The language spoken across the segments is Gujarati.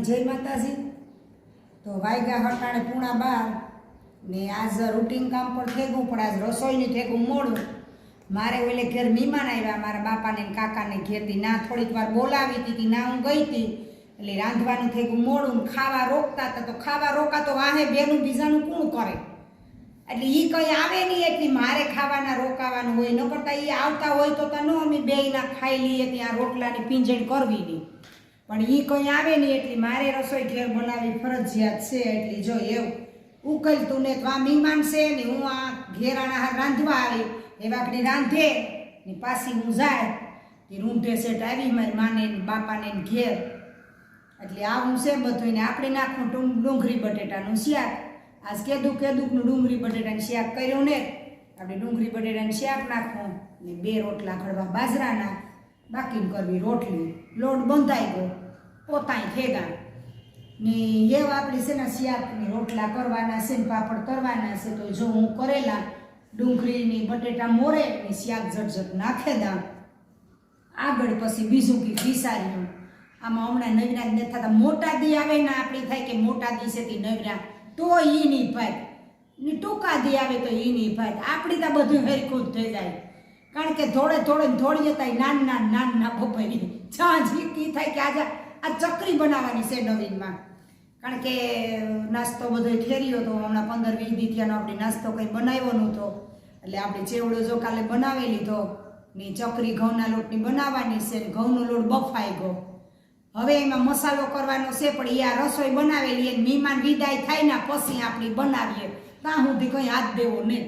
જય માતાજી। તો વાગ્યા હટાણે પૂણા 12 ને આજ રૂટીન કામ પર થેગું પણ આજ રસોઈની થેગું મોડું। મારે ઓલે ઘેર મહેમાન આવ્યા મારા બાપાને ને કાકાને ઘેરથી ના થોડીક વાર બોલાવી હતી ના હું ગઈ હતી એટલે રાંધવાનું થેગું મોડું ખાવા રોકતા હતા તો ખાવા રોકાતો વાહે બેનું બીજાનું કોણ કરે એટલે એ કંઈ આવે નહીં એટલી મારે ખાવાના રોકાવાનું હોય ન કરતા એ આવતા હોય તો ન અમે બેયના ખાઈ લઈએ ત્યાં રોટલાની પીંજણ કરવી નહીં પણ એ કંઈ આવે નહીં એટલી મારે રસોઈ ઘેર બનાવવી ફરજિયાત છે। એટલી જો એવું ઉકલતું ને તો આ મહેમાન છે ને હું આ ઘેરાના હાથ રાંધવા આવી એ વાકડી રાંધે ને પાછી હું જાય એ રૂંઢે સેટ આવી મારી માને ને બાપાને ઘેર એટલે આવું છે બધું ને આપણે નાખવું ડુંગળી બટેટાનું શાક। આજ કેદુકનું ડુંગળી બટેટાનું શાક કર્યું ને આપણે ડુંગળી બટેટાનું શાક નાખવું ને 2 રોટલા ઘડવા બાજરાના બાકી કરવી રોટલી લોટ બંધાઈ ગયો પોતાય થેગા ને એવા આપણે છે ને શાકની રોટલા કરવાના છે ને પાપડ કરવાના છે તો જો હું કરેલા ડુંગળીની બટેટા મોરે ને શાક ઝટઝટ નાખે દા આગળ પછી બીજું કંઈક વિચાર્યું આમાં હમણાં નવરા જ નથી થતા મોટા દી આવે ને આપણે થાય કે મોટા દિવસેથી નવરા તો ઈ નહીં ભાઈ ને ટૂંકા દી આવે તો ઈ નહીં ભાઈ આપણી તો બધું હરખું જ થઈ જાય કારણ કે થોડી જતા નાના બપોરી જી થાય કે આજે આ ચકરી બનાવવાની છે નવીનમાં કારણ કે નાસ્તો બધો ઠેર્યો તો હમણાં 15-20 દી થયાનો આપણે નાસ્તો કંઈ બનાવ્યો નહોતો એટલે આપણે ચેવડો જો કાલે બનાવી લીધો ને ચકરી ઘઉંના લોટની બનાવવાની છે ને ઘઉંનો લોટ બફાઈ ગયો હવે એમાં મસાલો કરવાનો છે પણ એ આ રસોઈ બનાવેલી મહેમાન વિદાય થાય ને પછી આપણે બનાવીએ ત્યાં સુધી કંઈ હાથ દેવો નહીં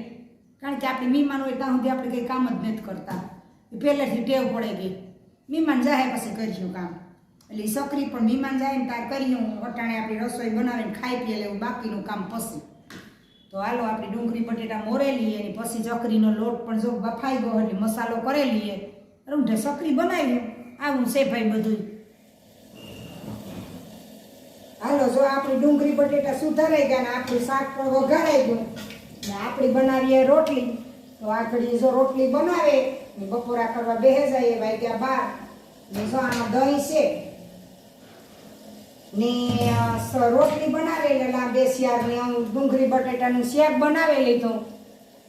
કારણ કે આપણે મહેમાન હોય ત્યાં સુધી આપણે કંઈ કામ જ નથી કરતા પહેલેથી ટેવ પડે ગઈ મહેમાન જાય પછી કરીશું કામ એટલે સકરી પણ મહેમાન જાય ને ત્યાં કર્યું વટાણે આપણી રસોઈ બનાવીને ખાઈ પીએ લેવું બાકીનું કામ પછી તો હાલો આપણે ડુંગળી બટેટા મોરેલી અને પછી ચકરીનો લોટ પણ જો બફાઈ ગયો એટલે મસાલો કરેલી રૂંઢે સકરી બનાવ્યું આવું છે ભાઈ બધું। હાલો જો આપણી ડુંગળી બટેટા સુધારાઈ ગયા ને આપણું શાક પણ વઘારાઈ ગયું ને આપણી બનાવીએ રોટલી તો આખડી જો રોટલી બનાવે ને બપોરા કરવા બેહે જાય વાગ્યા 12 ને જો આમાં દહીં છે ને રોટલી બનાવેલી લાંબે શિયાર ને ડુંગળી બટેટાનું શાક બનાવી લીધું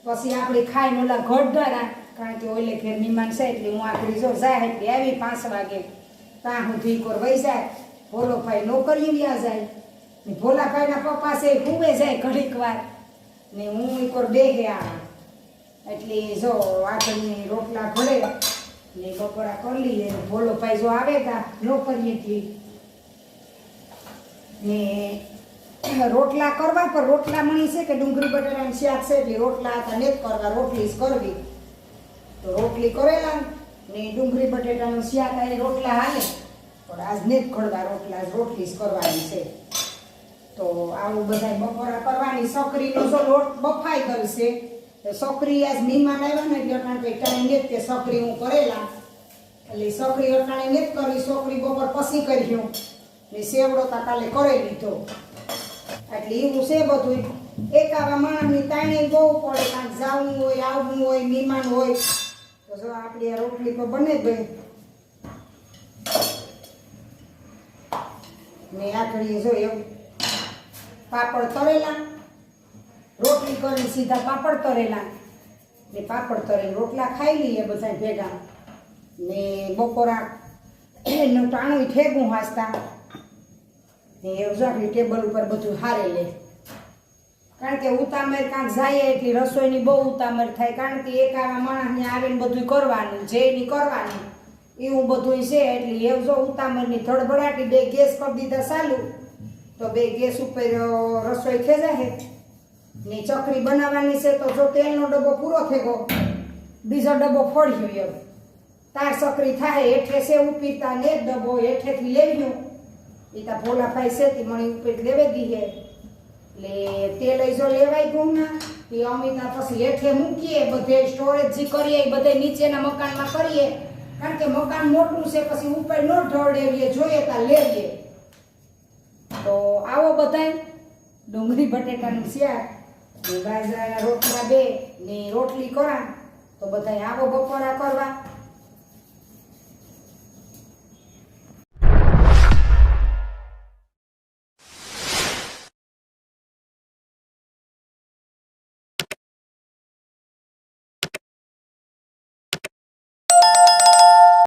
પછી આપણે ખાઈને ઓલા ઘડદારા કારણ કે ઓલે ઘેર મહેમાન છે એટલે હું આખડી જો જાય એટલે આવી 5 વાગે ત્યાં સુધી કોર વહી જાય ભોલોભાઈ નોકરી વ્યા જાય ને ભોલાભાઈના પપ્પા છે ખૂબે જાય ઘડીક વાર ને હું એકવાર બેહે આ એટલે જો આગળની રોટલા ઘડે ને બપોરા કરી લઈએ ભોલોભાઈ જો આવે તા નોકરીએથી ને રોટલા કરવા પર રોટલા મણી છે કે ડુંગળી બટેટાનું શાક છે એટલે રોટલા હતા ને જ કરવા રોટલી જ કરવી તો રોટલી કરેલા ને ડુંગળી બટેટાનું શાક આ રોટલા હાલે પણ આજ ને જ ખડવા રોટલા રોટલી જ કરવાની છે તો આવું બધા બપોરા કરવાની સકરીનો જો લોટ બફાઈ ગયો છે તો સકરી આજ મહેમાન આવ્યા ને એટલે અટાણે કંઈ ટાઈમ ને જ કે સકરી હું કરેલા એટલે સકરી અટાણે ને જ કરી સકરી બપોર પછી કર્યું ને સેવડો તા કાલે કરી લીધો એટલે એવું છે બધું એક આવા માણસની તાણી બહુ પડે કાંઈક જવું હોય આવવું હોય મહેમાન હોય તો જો આપણી આ રોટલી તો બને ગઈ ને આખડી જો એવું પાપડ તરેલા રોટલી કરીને સીધા પાપડ તરેલા ને પાપડ તરેલા રોટલા ખાઈ લઈએ બધા ભેગા ને બપોરા એનું ટાણું ઠેગું હાંસતા ને એવું જો આપણી ટેબલ ઉપર બધું હારે લે કારણ કે ઉતામેર કાંક જાય એટલી રસોઈની બહુ ઉતામેર થાય કારણ કે એક આવા માણસને આવીને બધું કરવાનું જે એની કરવાની એવું બધું છે એટલે એવું જો ઉતામળની ધડબડાટી 2 ગેસ કરી દીધા ચાલુ તો 2 ગેસ ઉપર રસોઈ થઈ જાય ને ચકરી બનાવવાની છે તો જો તેલનો ડબ્બો પૂરો થઈ ગયો બીજો ડબ્બો ફોડ્યો એમ તાર ચકરી થાય હેઠે છે ઉપીતા ને ડબ્બો હેઠેથી લઈ ગયો એ તા ભોલાભાઈ છે તે મણી ઉપર લેવે દીધે એટલે તેલ જો લેવાઈ ગયું ના એ અમિતા પછી હેઠે મૂકીએ બધે સ્ટોરેજ જે કરીએ એ બધે નીચેના મકાનમાં કરીએ કારણ કે મકાન મોટું છે પછી ઉપર નો ઢળેવીએ જોઈએ ત્યાં લેવીએ તો આવો બધાય ડુંગળી બટેટાનું શાક ને બાજરાના રોટલા 2 ને રોટલી કરા તો બધાય આવો બપોરા કરવા